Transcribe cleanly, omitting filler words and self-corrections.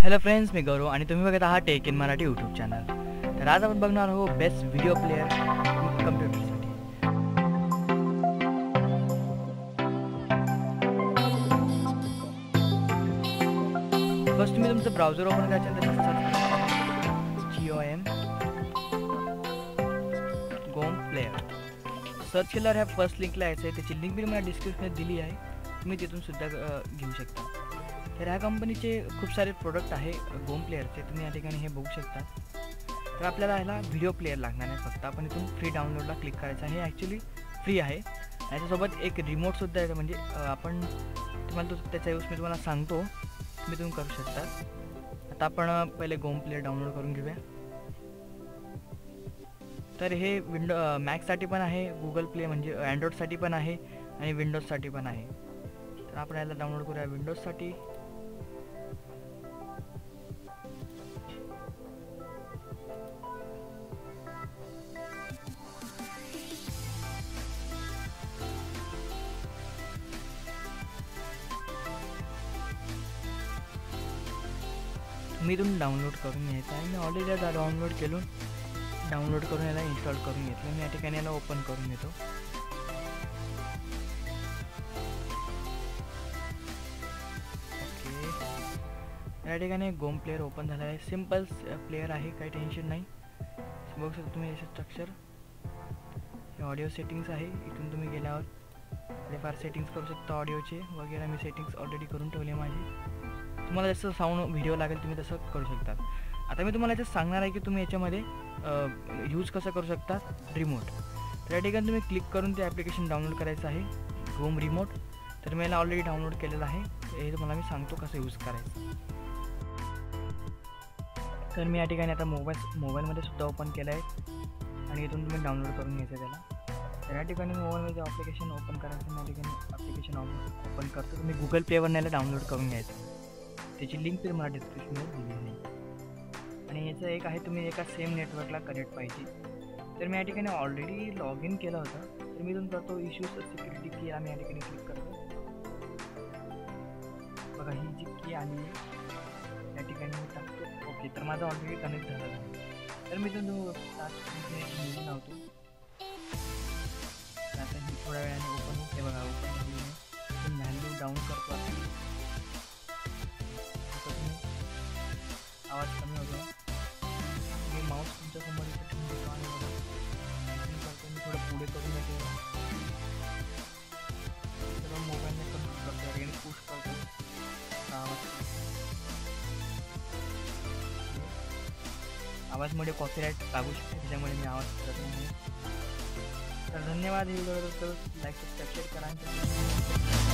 Hello friends, मी गौरव आणि तुम्ही बघत आहात टेक इन मराठी यूट्यूब चॅनल. तर आज आपण बघणार आहोत बेस्ट व्हिडिओ प्लेयर कम्प्युटरसाठी. फर्स्ट तुम्ही तुमचं ब्राउझर ओपन करायचं आणि त्याचं गोम प्लेयर सर्च केल्यावर ह्या फर्स्ट लिंकला यायचं आहे. त्याची लिंक मी मला डिस्क्रिप्शनमध्ये दिली आहे, तुम्ही तिथून सुद्धा घेऊ शकता. तर ह्या कंपनीचे खूप सारे प्रोडक्ट आहे गोम प्लेयरचे, तुम्ही या ठिकाणी हे बघू शकता. तर आपल्याला ह्याला व्हिडिओ प्लेयर लागणार आहे. फक्त आपण इथून फ्री डाउनलोडला क्लिक करायचं आहे. हे ॲक्च्युली फ्री आहे. याच्यासोबत एक रिमोटसुद्धा आहे, म्हणजे आपण तुम्हाला त्याचा यूज मी तुम्हाला सांगतो, तुम्ही तुम्ही करू शकता. आता आपण पहिले गोम प्लेयर डाउनलोड करून घेऊया. तर हे मॅकसाठी पण आहे, गुगल प्ले म्हणजे अँड्रॉइडसाठी पण आहे आणि विंडोजसाठी पण आहे. तर आपण याला डाउनलोड करूया विंडोजसाठी. मी इथून डाउनलोड करून घ्यायचं आहे. मी ऑलरेडी आता डाउनलोड करून याला इन्स्टॉल करून घेतलं. मी या ठिकाणी याला ओपन करून घेतो. ओके, या ठिकाणी गोम प्लेयर ओपन झाला आहे. सिम्पल प्लेयर आहे, काही टेन्शन नाही. बघू शकता तुम्ही याचे स्ट्रक्चर. हे ऑडिओ सेटिंग्स आहे. इथून तुम्ही गेल्यावर फार सेटिंग्स करू शकता ऑडिओचे वगैरे. मी सेटिंग्स ऑलरेडी करून ठेवले माझी. तुम्हाला जसं साऊंड व्हिडिओ लागेल तुम्ही तसं करू शकता. आता मी तुम्हाला याच्यात सांगणार आहे की तुम्ही याच्यामध्ये यूज कसं करू शकता रिमोट. तर या ठिकाणी तुम्ही क्लिक करून ते ॲप्लिकेशन डाउनलोड करायचं आहे, गोम रिमोट. तर मी याला ऑलरेडी डाउनलोड केलेलं आहे. हे तुम्हाला मी सांगतो कसं यूज करायचं. तर मी या ठिकाणी आता मोबाईलमध्ये सुद्धा ओपन केलं आहे आणि इथून तुम्ही डाउनलोड करून घ्यायचं त्याला. तर या ठिकाणी मोबाईलमध्ये ॲप्लिकेशन ओपन करायचं. मी या ठिकाणी ॲप्लिकेशन ओपन करतो. तुम्ही गुगल प्लेवर याला डाउनलोड करून घ्यायचं. त्याची लिंक तर मला डिस्क्रिप्शनमध्ये दिली आहे. आणि याचं एक आहे, तुम्ही एका सेम नेटवर्कला कनेक्ट पाहिजे. तर मी या ठिकाणी ऑलरेडी लॉग इन केलं होतं. तर मी इथून करतो इश्यूज सिक्युरिटी की आम्ही या ठिकाणी क्लिक करतो. बघा ही जी की आली आहे या ठिकाणी मी टाकतो. ओके, तर माझा ऑलरेडी कनेक्ट झालेला आहे. तर मी इथून मूवी लावतो. आता ही थोड्या वेळाने ओपन होते. बघा ओपन झाली आहे. इथून व्हॅल्यू डाऊन करतो आपण. आवाज कमी होतो. मी माऊस तुमच्या समोर इथे ठेवून देतो आणि करतो. मी थोडं पुढे करून घेतो. तर मोबाईलने कमी करतो आणि पुश करतो. आवाजमुळे कॉपीराईट लागू शकते, त्याच्यामुळे मी आवाज करत नाही. तर धन्यवाद. व्हिडिओ लाईक सबस्क्राईब करा.